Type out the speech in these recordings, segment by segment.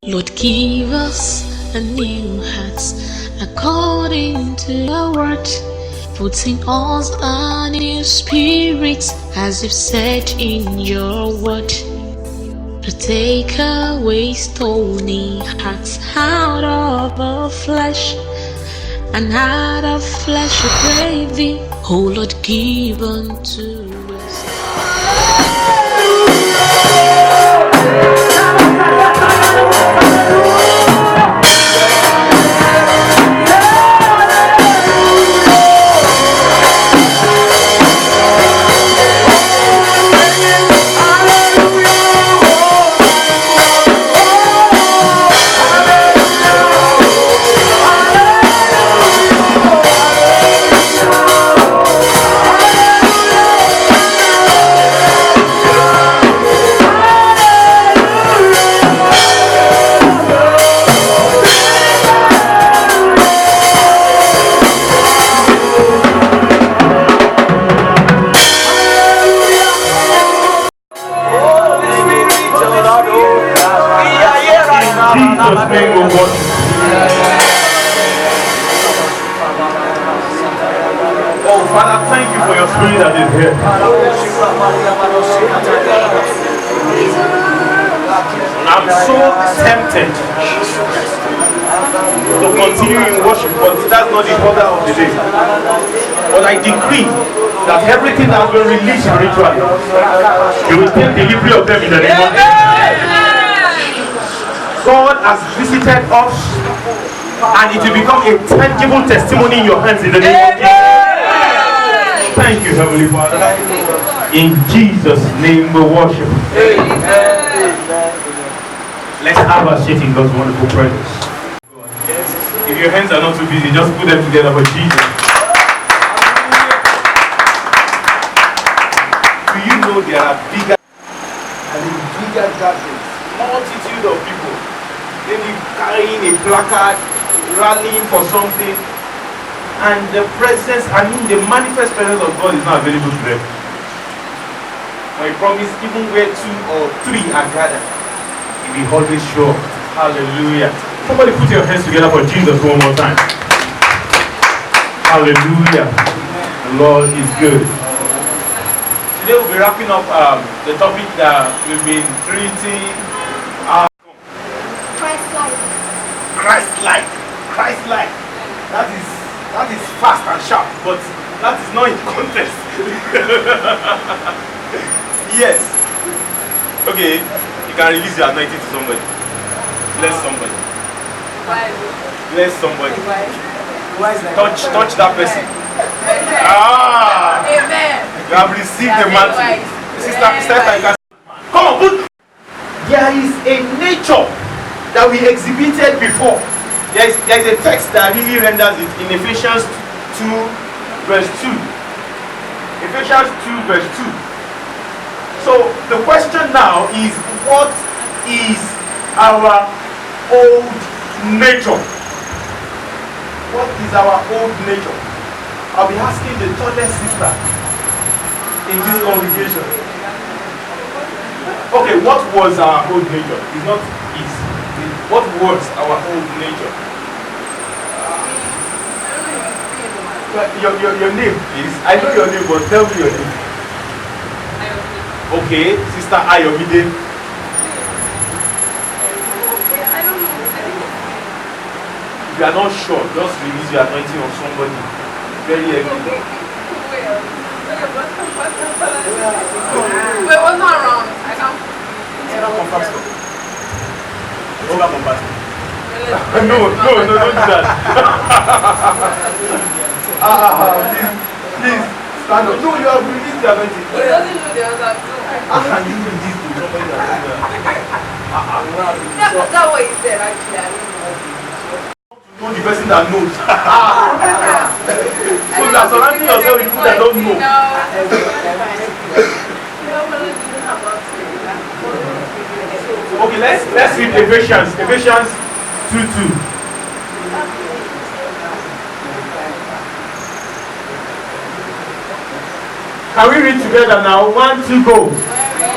Lord, give us a new heart according to your word. Put in us a new spirit, as you've said in your word, to take away stony hearts out of our flesh, and out of flesh we pray thee, O Lord, give unto us. Oh, Father, thank you for your spirit that is here. I'm so tempted to continue in worship, but that's not the order of the day. But I decree that everything that has been released spiritually, you will take delivery of them in the name of Jesus. God has visited us, and it will become a tangible testimony in your hands in the name of Jesus. Thank you, Heavenly Father. In Jesus' name we worship. Let's have a seat in God's wonderful presence. If your hands are not too busy, just put them together for Jesus. Do you know there are bigger gatherings, multitude of people, maybe carrying a placard, rallying for something, and the presence, the manifest presence of God is not available to them. I promise, even where 2 or 3 are gathered, He will always show up. Hallelujah. Somebody put your hands together for Jesus one more time. Hallelujah. The Lord is good. Today we'll be wrapping up the topic that we've been treating. Christ-like. Christ-like. Christ-like. That is fast and sharp, but that is not in context. Yes. Okay, you can release your anointing to somebody. Bless somebody. Bless somebody. Touch that person. Amen. You have received the mantle. Sister, come on, put. There is a nature that we exhibited before. There is a text that really renders it in Ephesians 2 verse 2. Ephesians 2 verse 2. So the question now is, what is our old nature? What is our old nature? I'll be asking the tallest sister in this congregation. Okay, what was our old nature? It's not is. What was our old nature? Your name, please. I know your name, but tell me your name. Okay, Sister Ayomide. I don't know. If you are not sure, just release your anointing on somebody. Very heavy. Wait, what's not wrong? I can't. No, don't do that. Please, stand up. No, you have released the anointing. He doesn't know the other two. How can you do this to somebody that is That's what he said, actually. I don't know. know the person that knows. So you are surrounding yourself with people that don't know. Okay, let's read Ephesians 2:2. Can we read together now? 1, 2, go.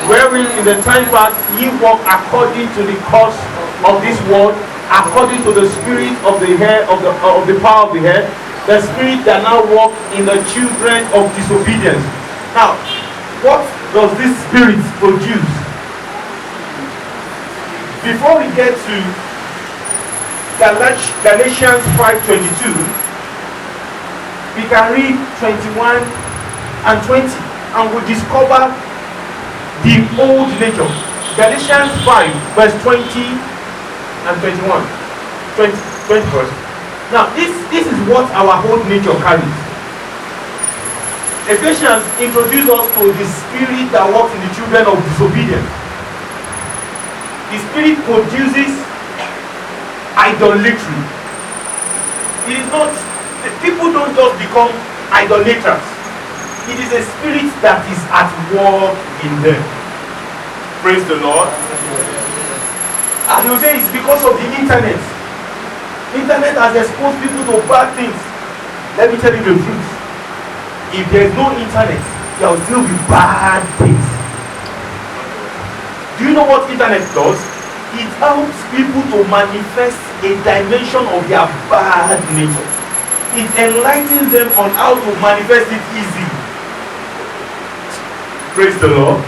Wherein in the time past ye walk according to the course of this world, according to the spirit of the hair of the power of the hair, the spirit that now walk in the children of disobedience. Now, what does this spirit produce? Before we get to Galatians 5:22, we can read 21 and 20, and we discover the old nature. Galatians 5 verse 20 and 21. 20 verse. Now this is what our old nature carries. Ephesians introduces us to the spirit that works in the children of disobedience. The spirit produces idolatry. It is not, people don't just become idolaters. It is a spirit that is at work in them. Praise the Lord. And you say it's because of the internet. Internet has exposed people to bad things. Let me tell you the truth. If there is no internet, there will still be bad things. Do you know what internet does? It helps people to manifest a dimension of their bad nature. It enlightens them on how to manifest it easily. Praise the Lord.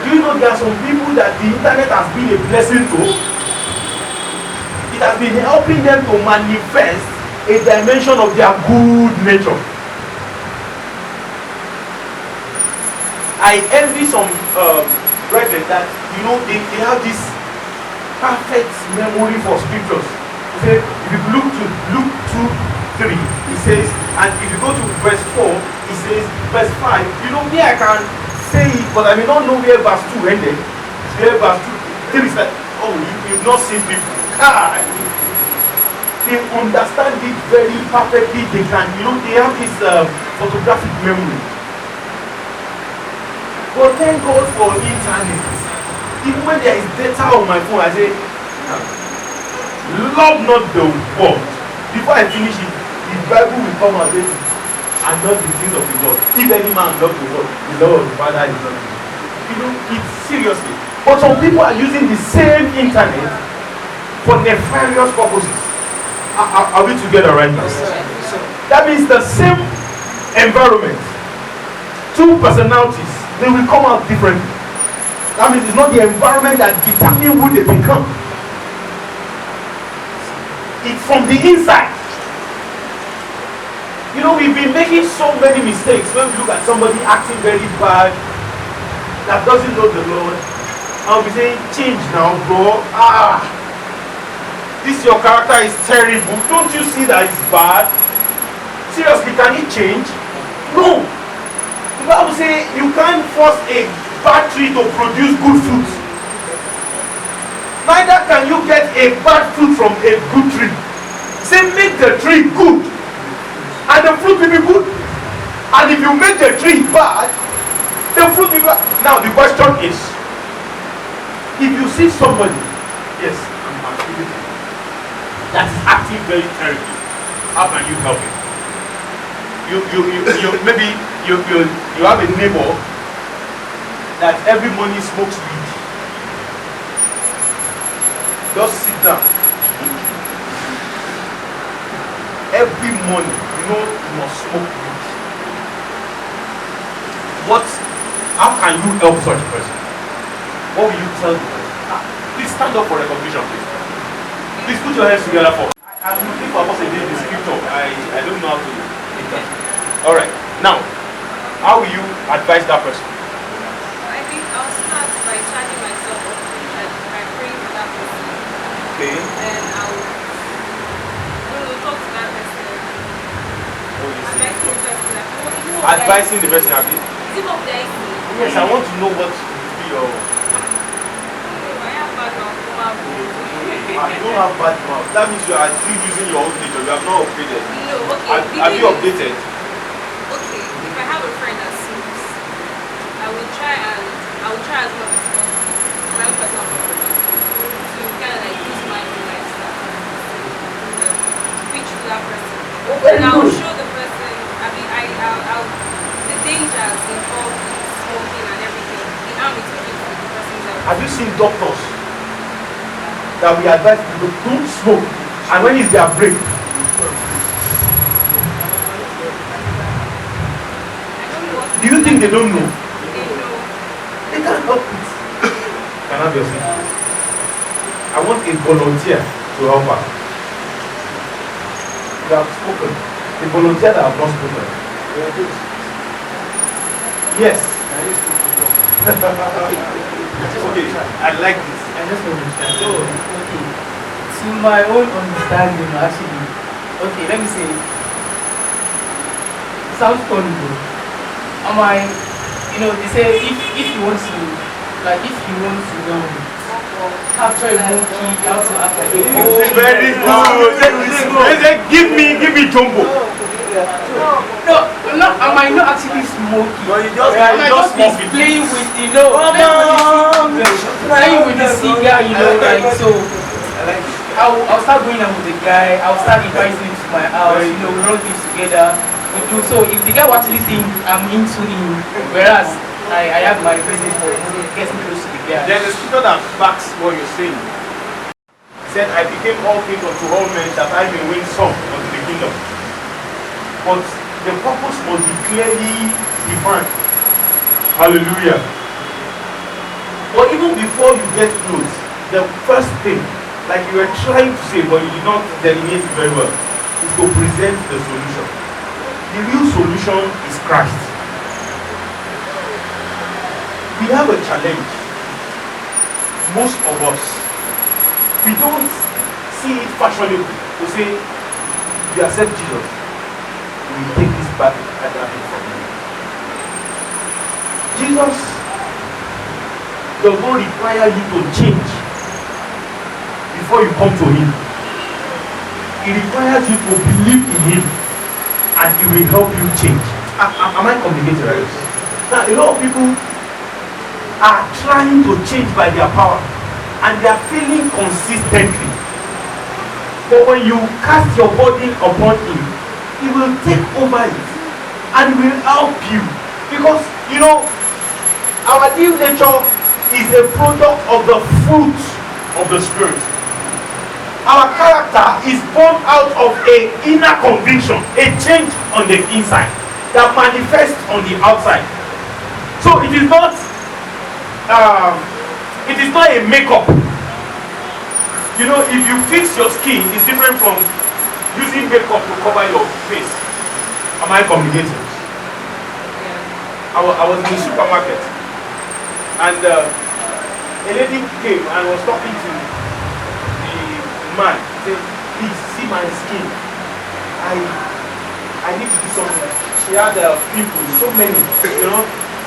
Do you know there are some people that the internet has been a blessing to? It has been helping them to manifest a dimension of their good nature. I envy some brethren that, you know, they have this perfect memory for scriptures. He said, if you look to Luke 2:3, he says, and if you go to verse 4, he says, verse 5, you know, me I can say it, but I may not know where verse 2 ended. Where verse 2, 3 is like, oh, you've not seen people. They understand it very perfectly. They can, you know, they have this photographic memory. But thank God for internet. Even when there is data on my phone, I say, love not the world. Before I finish it, the Bible will come and say, and not the things of the world. If any man love the world, the love of the Father is not in him. You know, it's seriously. But some people are using the same internet for nefarious purposes. Are we together right now? That means the same environment, two personalities, they will come out differently. That means it's not the environment that determines who they become. It's from the inside. You know, we've been making so many mistakes when we look at somebody acting very bad that doesn't know the Lord. I'll be saying, change now, bro. This your character is terrible. Don't you see that it's bad? Seriously, can it change? No. The Bible says you can't force a bad tree to produce good fruit. Neither can you get a bad fruit from a good tree. Say, make the tree good, and the fruit will be good. And if you make the tree bad, the fruit will be bad. Now the question is, if you see somebody, yes, I'm feeling it, that is acting very terribly, how can you help him? You maybe you have a neighbor that every morning smokes weed. Just sit down. Every morning, you know, you must smoke weed. How can you help such a person? What will you tell the person? Please stand up for recognition, please. Please put your hands together for. I'm looking for what's against the scripture. I don't know how to. Alright, now, how will you advise that person? I think I'll start by charging myself up by praying for that person. Okay. And I'll talk to that person. Oh, you see. Advising Advising the the person. person, have you? Is it what they see? Yes, I want to know what would be your. I have bad mouth. You don't have bad mouth. That means you are still using your own nature. You have not upgraded. No, okay. Have you updated? Okay, if I have a friend that smokes, I will try as much as possible, my own personal preference, to kind of like use my own lifestyle, preach to that person. And I will show the person, the dangers involved in smoking and everything, the harm it will do to the person's health. Have you seen doctors that we advise people don't smoke, and when it's their break, do you think they don't know? They can't help it. Can I have your seat? I want a volunteer to help us. You have spoken. The volunteer that have not spoken. Yes. Okay, I like this. I just understand. So, okay. To my own understanding, actually, okay, let me say, sounds funny though. Am I, they say if you want to, like, if you want to capture a monkey, you have to act like a monkey. Very good. Give me jumbo. No, I might not actually smoking. No, I might just be playing with, playing with the cigar, like, so. I'll start going out with the guy, I'll start inviting him to my house, we run things together. So if the guy will actually think I'm into him, whereas I have my reason for getting close to the guy. There's a scripture that backs what you're saying. He said, I became all things unto all men that I may win some unto the kingdom. But the purpose must be clearly defined. Hallelujah. But even before you get close, the first thing, like you were trying to say, but you did not delineate it very well, is to present the solution. The real solution is Christ. We have a challenge. Most of us, we don't see it fashionable to say, we accept Jesus, we take this back and that from him. Jesus does not require you to change before you come to him. He requires you to believe in him, and he will help you change. Am I communicating right? Now, a lot of people are trying to change by their power, and they are failing consistently. But when you cast your burden upon him, he will take over it and will help you. Because, our new nature is a product of the fruit of the Spirit. Our character is born out of an inner conviction, a change on the inside that manifests on the outside. So it is not a makeup. If you fix your skin, it's different from using makeup to cover your face. Am I communicating? I was in the supermarket, and a lady came and was talking to the man. Said, please see my skin. I need to do something. She had pimples, so many,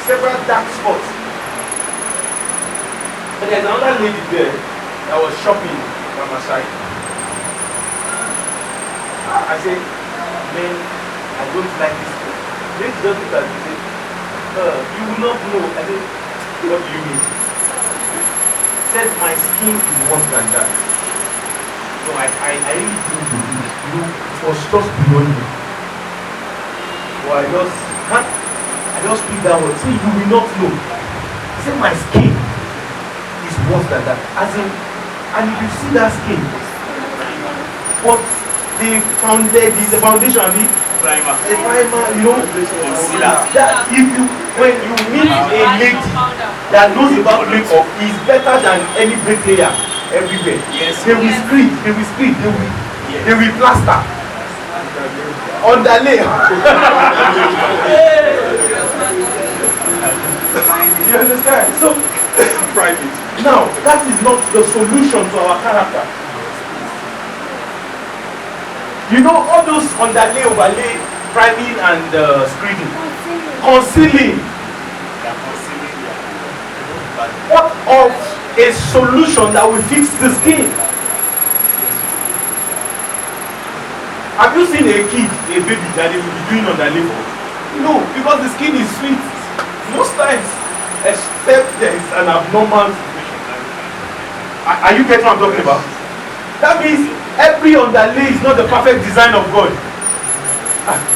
several dark spots. But there's another lady there that was shopping by my side. I said, man, I don't like this thing. Lady just looked at me and said, you will not know. I said, what do you mean? Said my skin is worse than that. So I really didn't believe. It was just beyond me. So I just picked that word. Say you will not know. He said my skin is worse than that. As in, and if you see that skin, but the foundation, the primer, that when you meet a lady that knows about makeup, is better than any bricklayer everywhere. Yes. They will screed, they will plaster, underlay. You understand? So private. Now that is not the solution to our character. All those underlay, overlay, priming and screening, concealing. What of a solution that will fix the skin? Have you seen a baby that they will be doing underlay for? No, because the skin is sweet. Most times, except there is an abnormal situation. Are you getting what I'm talking about? That means every underlay is not the perfect design of God.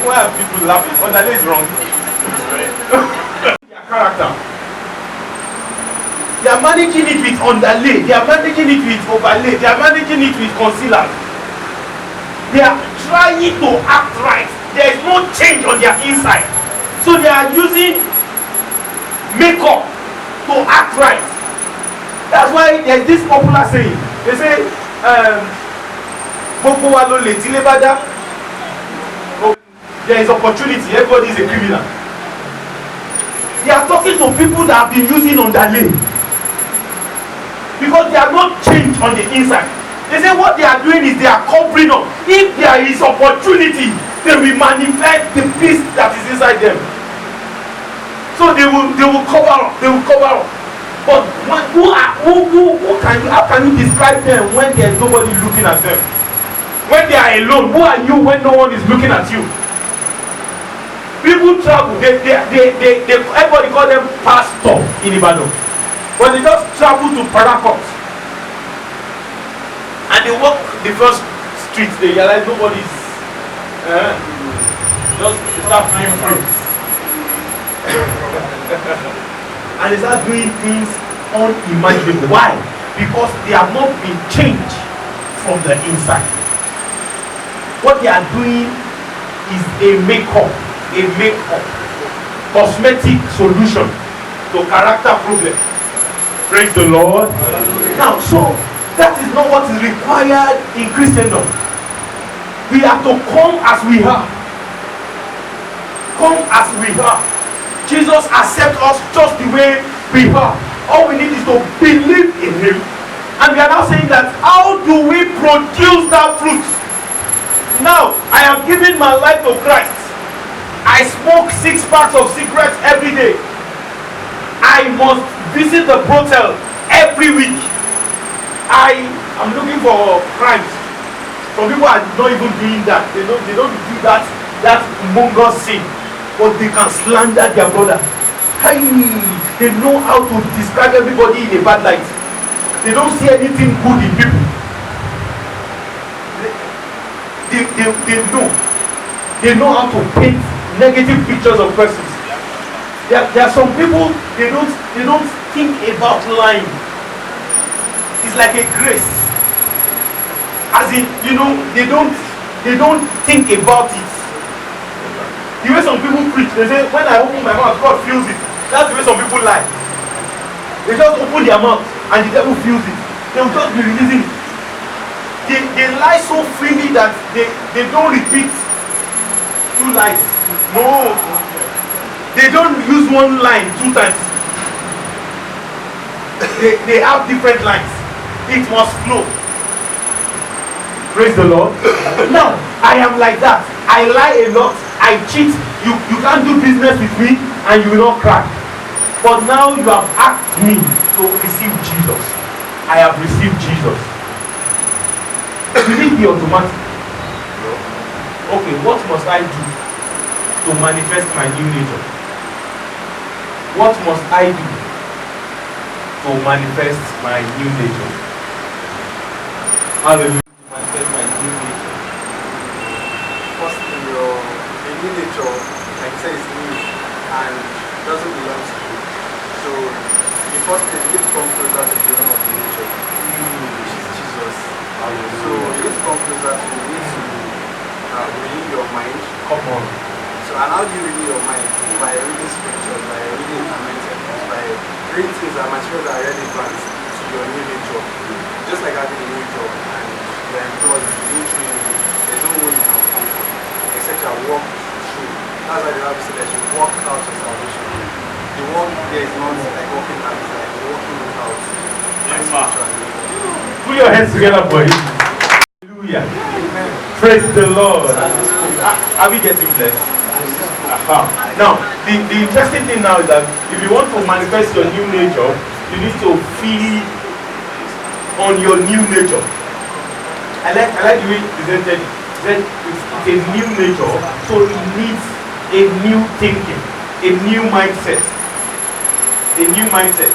Why are people laughing? Underlay is wrong. Their character. There are managing it with underlay, they are managing it with overlay, they are managing it with concealer. They are trying to act right. There is no change on their inside. So they are using makeup to act right. That's why there is this popular saying. They say, there is opportunity, everybody is a criminal. They are talking to people that have been using underlay because they are not changed on the inside. They say what they are doing is they are covering up. If there is opportunity, they will manifest the peace that is inside them. So they will cover up. They will cover up. But how can you describe them when there is nobody looking at them? When they are alone, who are you when no one is looking at you? People travel. Everybody call them pastor in Ibadan, but they just travel to Parakot and they walk the first street. They realize nobody's. Just start doing fruits. And they start doing things unimaginable. Why? Because they have not been changed from the inside. What they are doing is a makeup, cosmetic solution to character problem. Praise the Lord. Now, so that is not what is required in Christendom. We have to come as we are. Come as we are. Jesus accepts us just the way we are. All we need is to believe in him. And we are now saying that how do we produce that fruit? Now, I am giving my life to Christ. I smoke 6 packs of cigarettes every day. I must visit the brothel every week. I am looking for crimes. Some people are not even doing that. They don't do that humongous sin. But they can slander their brother. Hey, they know how to describe everybody in a bad light. They don't see anything good in people. They know how to paint negative pictures of persons. There are some people, they don't think about lying. It's like a grace. As in, they don't think about it. The way some people preach, they say, when I open my mouth, God feels it. That's the way some people lie. They just open their mouth and the devil feels it. They will just be releasing it. They lie so freely that they don't repeat 2 lies. No. They don't use 1 line 2 times. They have different lines. It must flow. Praise the Lord. Now, I am like that. I lie a lot. I cheat. You can't do business with me and you will not crack. But now you have asked me to receive Jesus. I have received Jesus. Will it be automatic? Okay, what must I do to manifest my new nature? What must I do to manifest my new nature? Hallelujah. Manifest my new nature. First, your new nature, like you said, is new and doesn't belong to you. So, the first thing, you need to come closer to the owner of the nature, which is Jesus. So, you need to come closer to you, need to renew your mind. Come on. So, and how do you renew your mind? By reading scriptures, by reading commented, by reading things that materials are relevant to your new nature. Just like having a new job and you're employed, you training, there's no way you can conquer except you walk through. That's why the Bible says that you walk out your salvation. The walk there is not like walking out, it's like walking without. Yes, put your hands together for him. Hallelujah. Amen. Praise the Lord. Are we getting blessed? Now, the interesting thing now is that if you want to manifest your new nature, you need to feed on your new nature. I like the way you presented it. It's a new nature, so it needs a new thinking, a new mindset. A new mindset.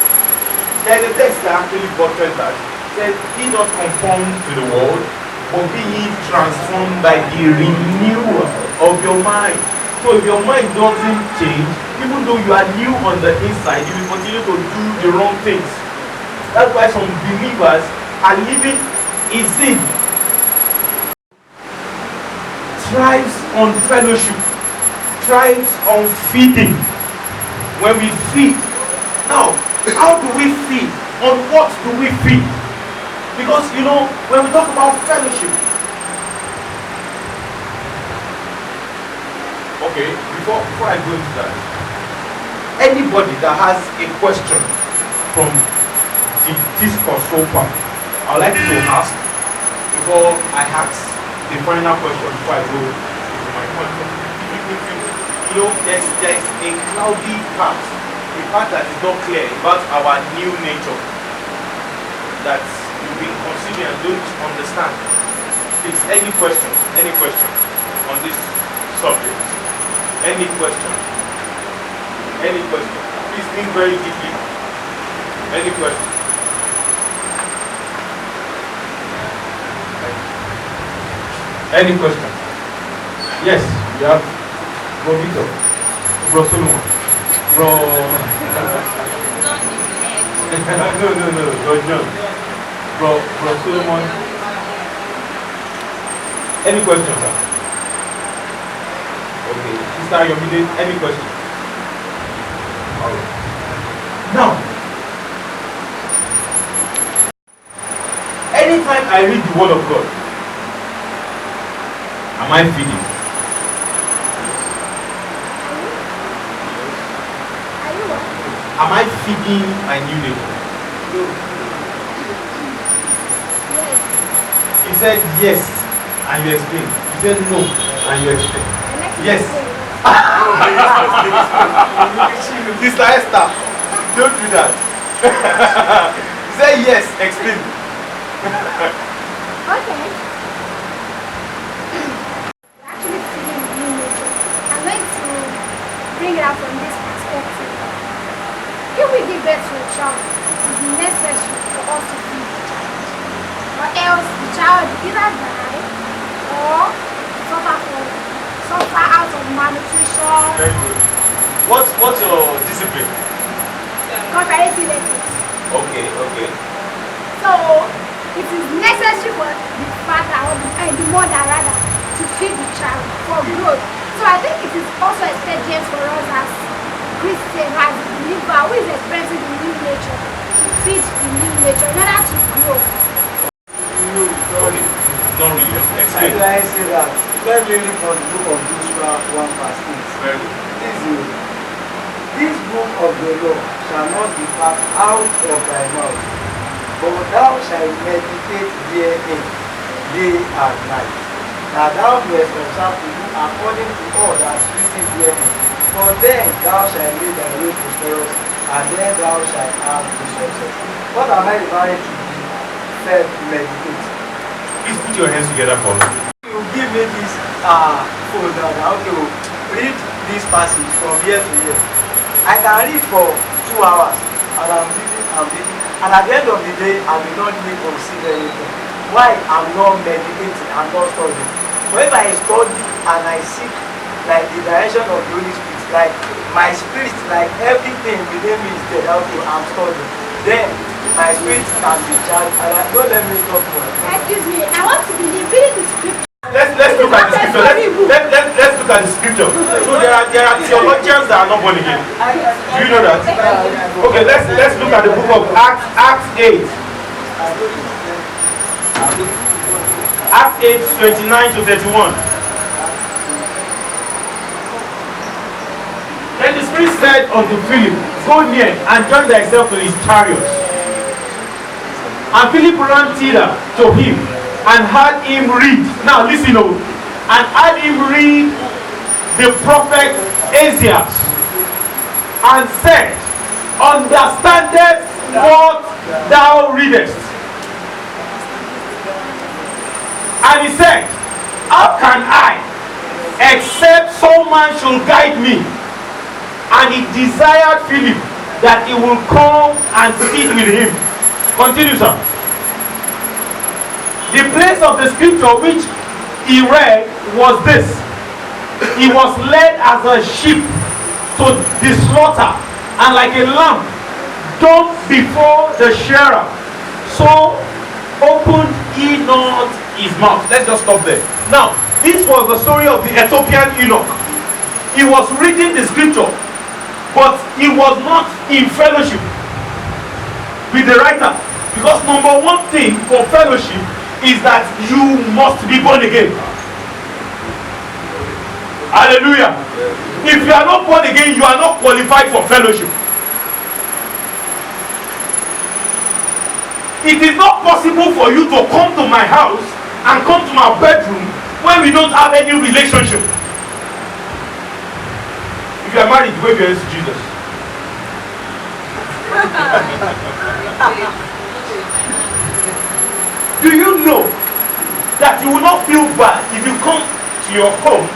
There is a text that actually buttressed that. It says, "Be not conformed to the world, but be ye transformed by the renewal of your mind." So if your mind doesn't change, even though you are new on the inside, you will continue to do the wrong things. That's why some believers are living in sin. Thrives on fellowship, thrives on feeding. When we feed, now, how do we feed? On what do we feed? Because when we talk about fellowship, okay, before I go into that, anybody that has a question from the discourse so far, I'd like to ask before I ask the final question before I go into my point. There's a cloudy part, a part that is not clear about our new nature that you've been considering and don't understand. Please, any question on this subject? Any question? Please think very deeply. Any question? Any question? Yes, we have Bro Victor, Bro Solomon, Bro. No, Bro John, Bro Solomon. Any question, sir? Okay, Sister Yomide, any question? Alright. Now, anytime I read the Word of God, am I feeding? Am I feeding my new nature? He said yes, and you explain. He said no, and you explain. Yes. Sister Esther, don't do that. He said yes, explain. Okay. Actually feeling new nature. I'm going to bring it out from this perspective. If we give birth to a child, it is necessary for us to feed the child. Or else the child either die or suffer out of malnutrition. Very good. What's your discipline? Comparative ethics. Okay. So it is necessary for the father or the mother rather to feed the child for growth. So I think it is also expedient for us as Christian, as a believer who is experiencing the new nature, to feed the new nature in order to grow. Okay. Not really. Explain. I say that? Let's read from the book of Joshua 1:6. Very good. This book of the law shall not depart out of thy mouth, but thou shalt meditate therein day and night, that thou mayest observe to do according to all that is written therein. For then thou shalt make thy way prosperous, and then thou shalt have good success. What am I referring to? Self-meditate. Please put your hands together for me. You give me this folder now. Okay, read this passage from year to year. I can read for 2 hours and I'm reading, and at the end of the day I will not need to see anything. Why? I'm not meditating, I'm not studying. But if I study and I seek like the direction of the Holy Spirit, like my spirit, like everything within me is there, okay, I'm studying, then my spirit can be charged, and don't let me stop more. Excuse me, I want to believe reading the scripture. Let's look at the scripture. Let's look at the scripture. So there are theologians that are not born again. Do you know that? Okay, let's look at the book of Acts 8. Acts 8:29-31. Then the Spirit said unto Philip, go near and join thyself to his chariot. And Philip ran thither to him and had him read. Now listen, and had him read the prophet Isaiah, and said, understandest what thou readest? And he said, how can I, except some man should guide me? And he desired Philip that he will come and sit with him. Continue, sir. The place of the scripture which he read was this. He was led as a sheep to the slaughter, and like a lamb dumb before the shearer, so opened he not his mouth. Let's just stop there. Now, this was the story of the Ethiopian eunuch. He was reading the scripture, but he was not in fellowship with the writer. Because number one thing for fellowship is that you must be born again. Hallelujah. If you are not born again, you are not qualified for fellowship. It is not possible for you to come to my house and come to my bedroom when we don't have any relationship. If you are married, wave your hands to Jesus. Do you know that you will not feel bad if you come to your home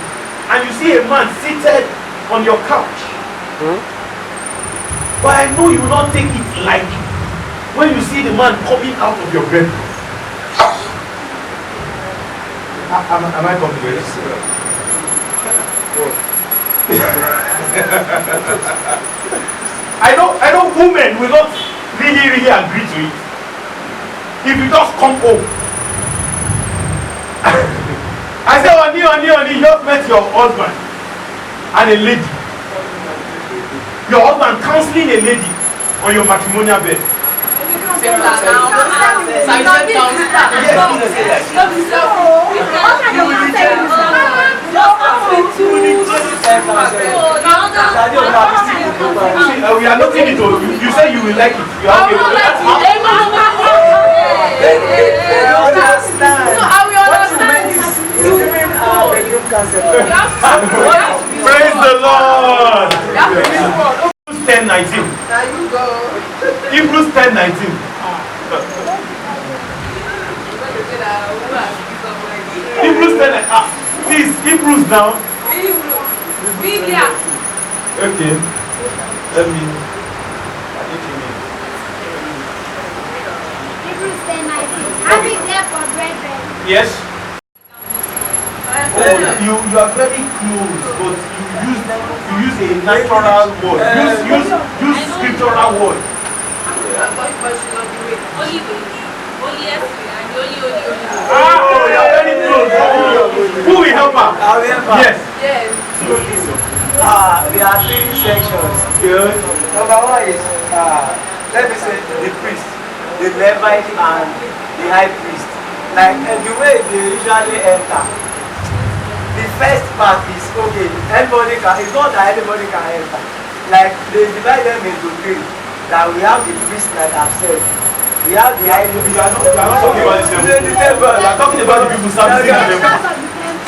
and you see a man seated on your couch? But I know you will not take it like when you see the man coming out of your bedroom. Am I talking to you? I know women will not really agree to it. If you just come home, I say, honey, you just met your husband and a lady. Your husband counseling a lady on your matrimonial bed. We are looking into it. You say you will like it. You are Praise the Lord. Hebrews 10:19. Hebrews 10:19. Hebrews 10. Please, Hebrews now. Okay. Let me. Hebrews 10:19. Having therefore, brethren. Yes. Oh, you are very close, but you use a natural word. Use scriptural word. Oh, you are very close. Who will help her? Yes. There are three sections. Good. Number one is, let me say, the priest, the Levite, and the high priest. Like, the way they usually enter. The first part is okay. Anybody can. It's not that anybody can enter. Like they divide them into three. That we have the priest, like I've said. We have the high priest. You are not talking about the temple. You are talking about the people serving the temple.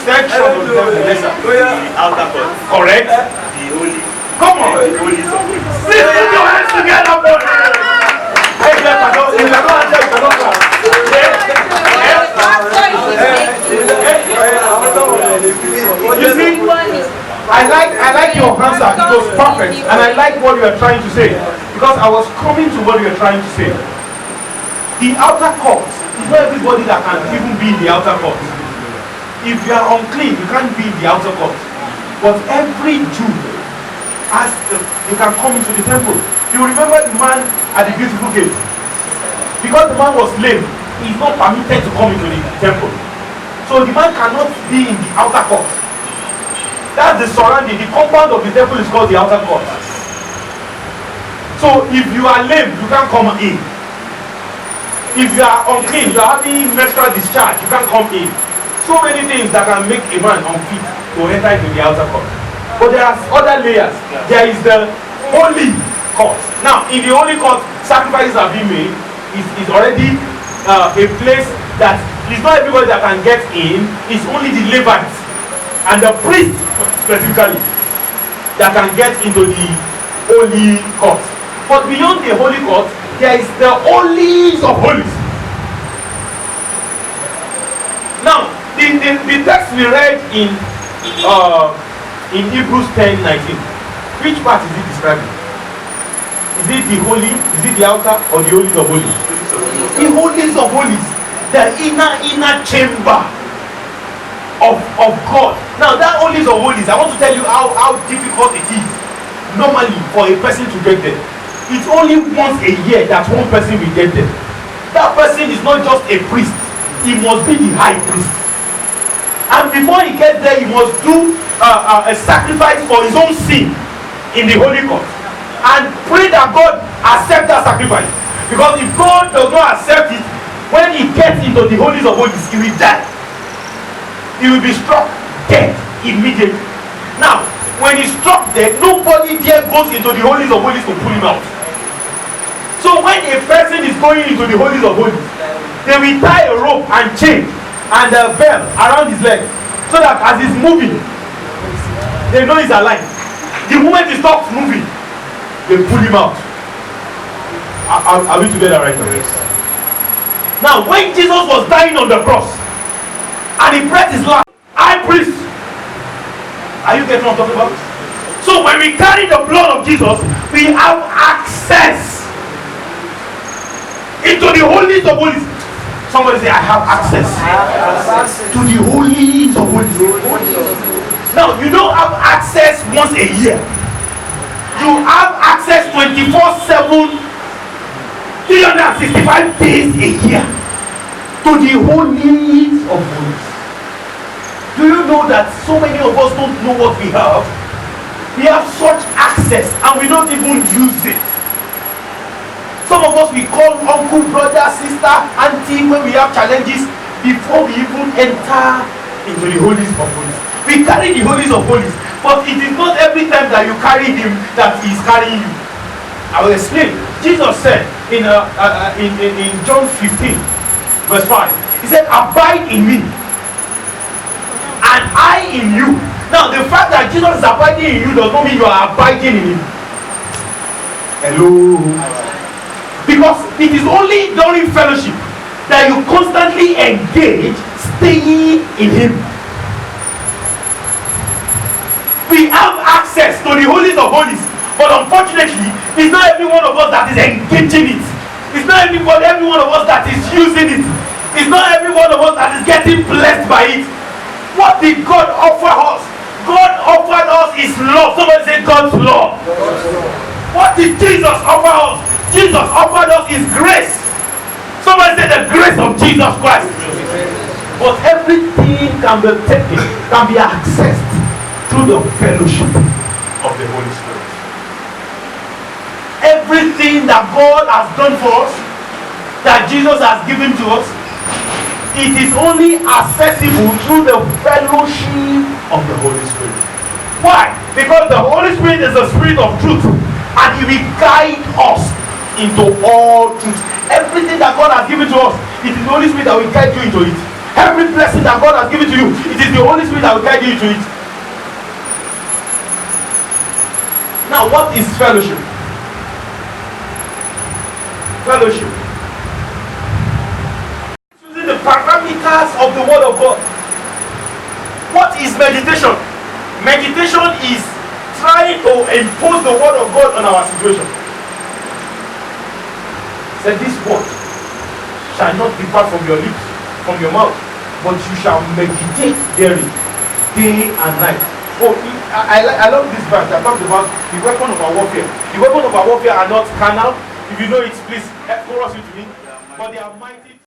Section of the temple. Yes, sir. The outer court. Correct. The holy. Come on. The holy of holies. Sit with your hands together, boy. Hey, you cannot answer. You cannot answer. You see, I like your answer. It was perfect, and I like what you are trying to say because I was coming to what you are trying to say. The outer court is not everybody that can even be in the outer court. If you are unclean, you can't be in the outer court. But every Jew you can come into the temple. You remember the man at the beautiful gate. Because the man was lame, he is not permitted to come into the temple. So the man cannot be in the outer court. That's the surrounding. The compound of the temple is called the outer court. So if you are lame, you can't come in. If you are unclean, you are having menstrual discharge, you can't come in. So many things that can make a man unfit to enter into the outer court. But there are other layers. There is the holy court. Now, in the holy court, sacrifices are being made. Is already a place that it's not everybody that can get in. It's only the Levites and the priests specifically that can get into the holy court. But beyond the holy court, there is the holies of holies. Now, the text we read in Hebrews 10:19, which part is it describing? Is it the holy? Is it the outer or the holies of holies? The holies of holies, the inner chamber of God. Now that holies of holies, I want to tell you how difficult it is normally for a person to get there. it's only once a year that one person will get there. That person is not just a priest, he must be the high priest. And before he gets there, he must do a sacrifice for his own sin in the holy court and pray that God accept that sacrifice. Because if God does not accept it, when he gets into the holies of holies, he will die. He will be struck dead immediately. Now, when he's struck dead, nobody there goes into the holies of holies to pull him out. So when a person is going into the holies of holies, they will tie a rope and chain and a bell around his leg, so that as he's moving, they know he's alive. The moment he stops moving, they pull him out. Are we together right now? Now, when Jesus was dying on the cross and he breathed his last, high priest, are you getting what I'm talking about? So when we carry the blood of Jesus, we have access into the holies of holies. Somebody say, I have access to the holies of holies. Now, you don't have access once a year. You have access 24/7, 365 days a year to the holies of holies. Do you know that so many of us don't know what we have? We have such access and we don't even use it. Some of us, we call uncle, brother, sister, auntie when we have challenges before we even enter into the holies of holies. We carry the holies of holies, but it is not every time that you carry him that he is carrying you. I will explain. Jesus said in John 15 verse 5, he said, abide in me and I in you. Now the fact that Jesus is abiding in you does not mean you are abiding in him. Hello. Because it is only during fellowship that you constantly engage staying in him. We have access to the holies of holies, but unfortunately it's not every one of us that is engaging it. It's not every one of us that is using it. It's not every one of us that is getting blessed by it. What did God offer us? God offered us his love. Somebody say God's love. What did Jesus offer us? Jesus offered us his grace. Somebody say the grace of Jesus Christ. But everything can be taken, can be accessed through the fellowship of the Holy Spirit. Everything that God has done for us, that Jesus has given to us, it is only accessible through the fellowship of the Holy Spirit. Why? Because the Holy Spirit is the Spirit of truth, and he will guide us into all truth. Everything that God has given to us, it is the Holy Spirit that will guide you into it. Every blessing that God has given to you, it is the Holy Spirit that will guide you into it. Now, what is fellowship? Fellowship. Using the parameters of the Word of God. What is meditation? Meditation is trying to impose the Word of God on our situation. Say, this word shall not depart from your lips, from your mouth, but you shall meditate therein day and night. Oh, I love this verse that talks about the weapon of our warfare. The weapon of our warfare are not carnal. If you know it, please chorus it to me. But they are mighty.